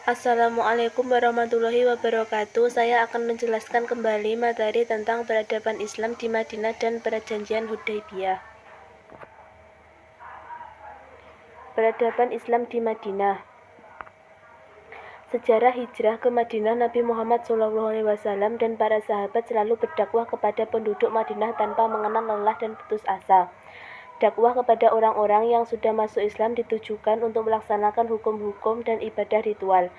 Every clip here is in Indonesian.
Assalamualaikum warahmatullahi wabarakatuh. Saya akan menjelaskan kembali materi tentang peradaban Islam di Madinah dan perjanjian Hudaybiyah. Peradaban Islam di Madinah. Sejarah hijrah ke Madinah Nabi Muhammad SAW dan para sahabat selalu berdakwah kepada penduduk Madinah tanpa mengenal lelah dan putus asa. Dakwah kepada orang-orang yang sudah masuk Islam ditujukan untuk melaksanakan hukum-hukum dan ibadah ritual.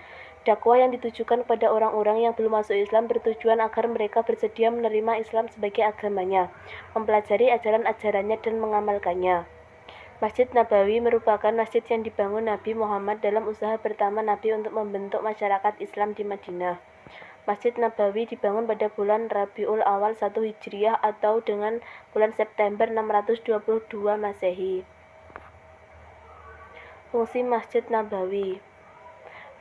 Dakwah yang ditujukan kepada orang-orang yang belum masuk Islam bertujuan agar mereka bersedia menerima Islam sebagai agamanya, mempelajari ajaran-ajarannya dan mengamalkannya. Masjid Nabawi merupakan masjid yang dibangun Nabi Muhammad dalam usaha pertama Nabi untuk membentuk masyarakat Islam di Madinah. Masjid Nabawi dibangun pada bulan Rabiul Awal 1 Hijriah atau dengan bulan September 622 Masehi. Fungsi Masjid Nabawi.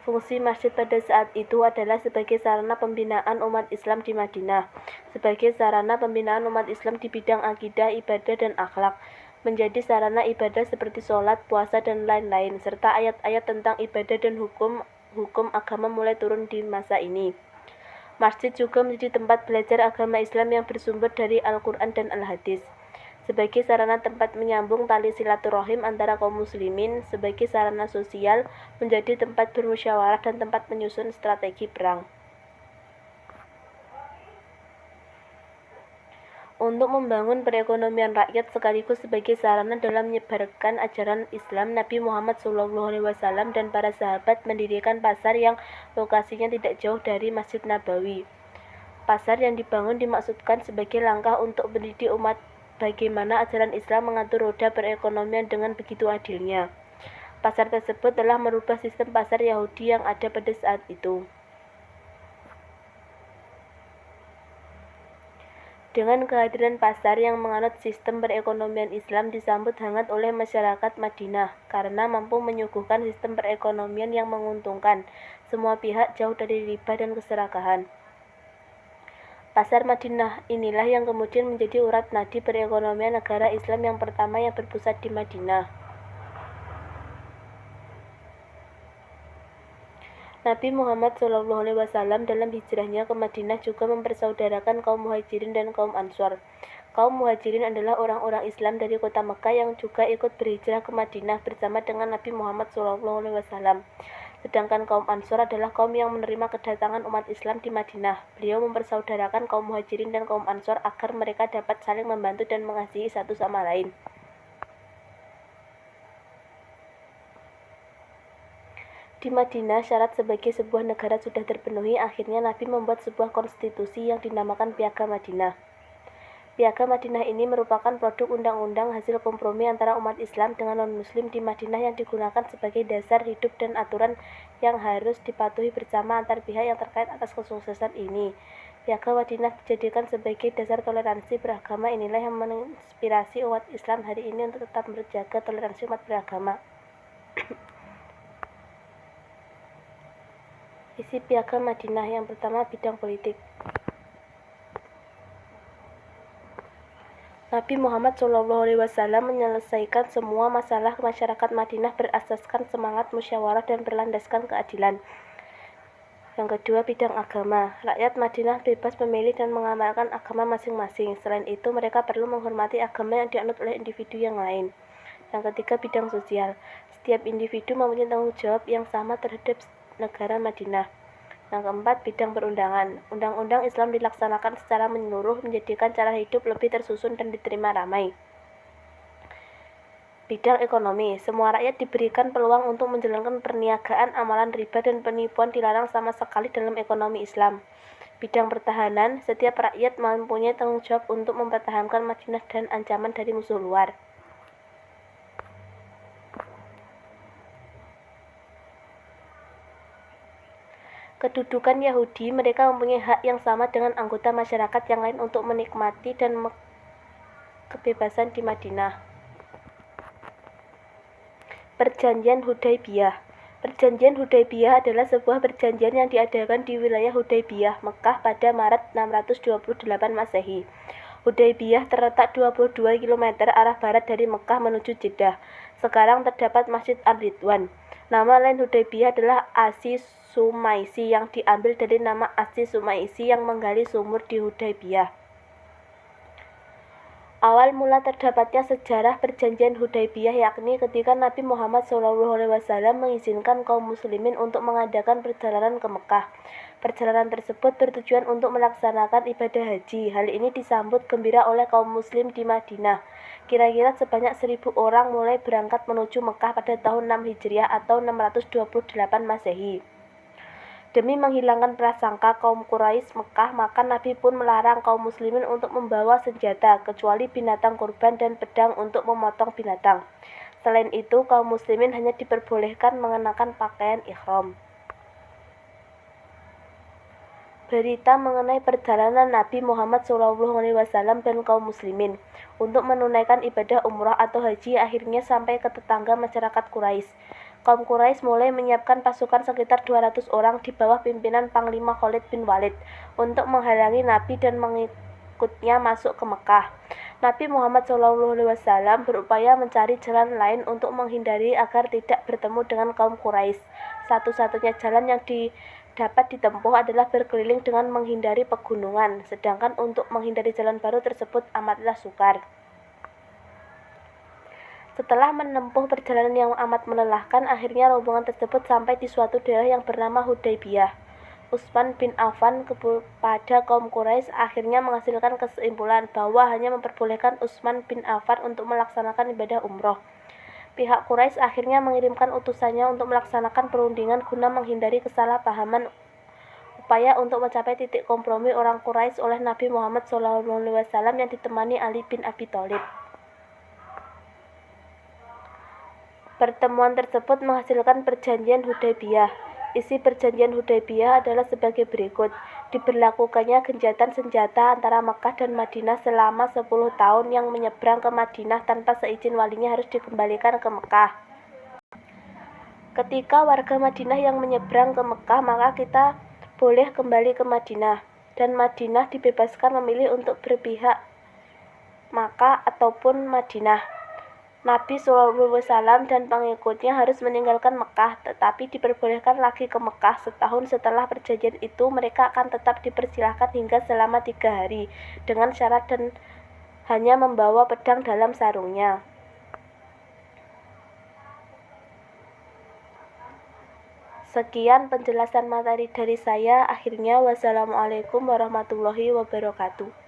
Fungsi masjid pada saat itu adalah sebagai sarana pembinaan umat Islam di Madinah, sebagai sarana pembinaan umat Islam di bidang akidah, ibadah, dan akhlak, menjadi sarana ibadah seperti sholat, puasa, dan lain-lain, serta ayat-ayat tentang ibadah dan hukum agama mulai turun di masa ini. Masjid juga menjadi tempat belajar agama Islam yang bersumber dari Al-Quran dan Al-Hadis, sebagai sarana tempat menyambung tali silaturahim antara kaum muslimin, sebagai sarana sosial, menjadi tempat bermusyawarah dan tempat menyusun strategi perang. Untuk membangun perekonomian rakyat sekaligus sebagai sarana dalam menyebarkan ajaran Islam, Nabi Muhammad SAW dan para sahabat mendirikan pasar yang lokasinya tidak jauh dari Masjid Nabawi. Pasar yang dibangun dimaksudkan sebagai langkah untuk mendidik umat bagaimana ajaran Islam mengatur roda perekonomian dengan begitu adilnya. Pasar tersebut telah merubah sistem pasar Yahudi yang ada pada saat itu. Dengan kehadiran pasar yang menganut sistem perekonomian Islam disambut hangat oleh masyarakat Madinah karena mampu menyuguhkan sistem perekonomian yang menguntungkan semua pihak jauh dari riba dan keserakahan. Pasar Madinah inilah yang kemudian menjadi urat nadi perekonomian negara Islam yang pertama yang berpusat di Madinah. Nabi Muhammad SAW dalam hijrahnya ke Madinah juga mempersaudarakan kaum Muhajirin dan kaum Ansor. Kaum Muhajirin adalah orang-orang Islam dari kota Mekah yang juga ikut berhijrah ke Madinah bersama dengan Nabi Muhammad SAW. Sedangkan kaum Ansor adalah kaum yang menerima kedatangan umat Islam di Madinah. Beliau mempersaudarakan kaum Muhajirin dan kaum Ansor agar mereka dapat saling membantu dan mengasihi satu sama lain. Di Madinah, syarat sebagai sebuah negara sudah terpenuhi. Akhirnya Nabi membuat sebuah konstitusi yang dinamakan Piagam Madinah. Piagam Madinah ini merupakan produk undang-undang hasil kompromi antara umat Islam dengan non-muslim di Madinah yang digunakan sebagai dasar hidup dan aturan yang harus dipatuhi bersama antar pihak yang terkait atas kesuksesan ini. Piagam Madinah dijadikan sebagai dasar toleransi beragama. Inilah yang menginspirasi umat Islam hari ini untuk tetap menjaga toleransi umat beragama. Isi Piagam Madinah yang pertama, bidang politik. Nabi Muhammad SAW menyelesaikan semua masalah masyarakat Madinah berasaskan semangat musyawarah dan berlandaskan keadilan. Yang kedua, bidang agama. Rakyat Madinah bebas memilih dan mengamalkan agama masing-masing. Selain itu, mereka perlu menghormati agama yang dianut oleh individu yang lain. Yang ketiga, bidang sosial. Setiap individu mempunyai tanggung jawab yang sama terhadap negara Madinah. Yang keempat, bidang perundangan. Undang-undang Islam dilaksanakan secara menyeluruh, menjadikan cara hidup lebih tersusun dan diterima ramai. Bidang ekonomi. Semua rakyat diberikan peluang untuk menjalankan perniagaan, amalan riba, dan penipuan dilarang sama sekali dalam ekonomi Islam. Bidang pertahanan. Setiap rakyat mempunyai tanggung jawab untuk mempertahankan Madinah dan ancaman dari musuh luar. Kedudukan Yahudi, mereka mempunyai hak yang sama dengan anggota masyarakat yang lain untuk menikmati dan kebebasan di Madinah. Perjanjian Hudaybiyah. Perjanjian Hudaybiyah adalah sebuah perjanjian yang diadakan di wilayah Hudaybiyah, Mekah pada Maret 628 Masehi. Hudaybiyah terletak 22 km arah barat dari Mekah menuju Jeddah. Sekarang terdapat Masjid Ar-Ridwan. Nama lain Hudaybiyah adalah Asi Sumaisi yang diambil dari nama Asi Sumaisi yang menggali sumur di Hudaybiyah. Awal mula terdapatnya sejarah perjanjian Hudaybiyah yakni ketika Nabi Muhammad SAW mengizinkan kaum muslimin untuk mengadakan perjalanan ke Mekah. Perjalanan tersebut bertujuan untuk melaksanakan ibadah haji. Hal ini disambut gembira oleh kaum muslim di Madinah. Kira-kira sebanyak 1.000 orang mulai berangkat menuju Mekah pada tahun 6 Hijriah atau 628 Masehi. Demi menghilangkan prasangka kaum Quraisy Mekah, maka Nabi pun melarang kaum muslimin untuk membawa senjata, kecuali binatang kurban dan pedang untuk memotong binatang. Selain itu, kaum muslimin hanya diperbolehkan mengenakan pakaian ihram. Berita mengenai perjalanan Nabi Muhammad SAW dan kaum muslimin untuk menunaikan ibadah umrah atau haji akhirnya sampai ke tetangga masyarakat Quraisy. Kaum Quraisy mulai menyiapkan pasukan sekitar 200 orang di bawah pimpinan Panglima Khalid bin Walid untuk menghalangi Nabi dan mengikutnya masuk ke Mekah. Nabi Muhammad SAW berupaya mencari jalan lain untuk menghindari agar tidak bertemu dengan kaum Quraisy. Satu-satunya jalan yang dapat ditempuh adalah berkeliling dengan menghindari pegunungan, sedangkan untuk menghindari jalan baru tersebut amatlah sukar. Setelah menempuh perjalanan yang amat melelahkan, akhirnya rombongan tersebut sampai di suatu daerah yang bernama Hudaybiyah. Utsman bin Affan kepada kaum Quraisy akhirnya menghasilkan kesimpulan bahwa hanya memperbolehkan Utsman bin Affan untuk melaksanakan ibadah umroh. Pihak Quraisy akhirnya mengirimkan utusannya untuk melaksanakan perundingan guna menghindari kesalahpahaman. Upaya untuk mencapai titik kompromi orang Quraisy oleh Nabi Muhammad SAW yang ditemani Ali bin Abi Thalib. Pertemuan tersebut menghasilkan perjanjian Hudaybiyah. Isi perjanjian Hudaybiyah adalah sebagai berikut. Diberlakukannya gencatan senjata antara Makkah dan Madinah selama 10 tahun. Yang menyeberang ke Madinah tanpa seizin walinya harus dikembalikan ke Mekah. Ketika warga Madinah yang menyeberang ke Mekah, maka kita boleh kembali ke Madinah. Dan Madinah dibebaskan memilih untuk berpihak Makkah ataupun Madinah. Nabi SAW dan pengikutnya harus meninggalkan Mekah, tetapi diperbolehkan lagi ke Mekah. Setahun setelah perjanjian itu, mereka akan tetap dipersilahkan hingga selama 3 hari, dengan syarat dan hanya membawa pedang dalam sarungnya. Sekian penjelasan materi dari saya. Akhirnya, wassalamualaikum warahmatullahi wabarakatuh.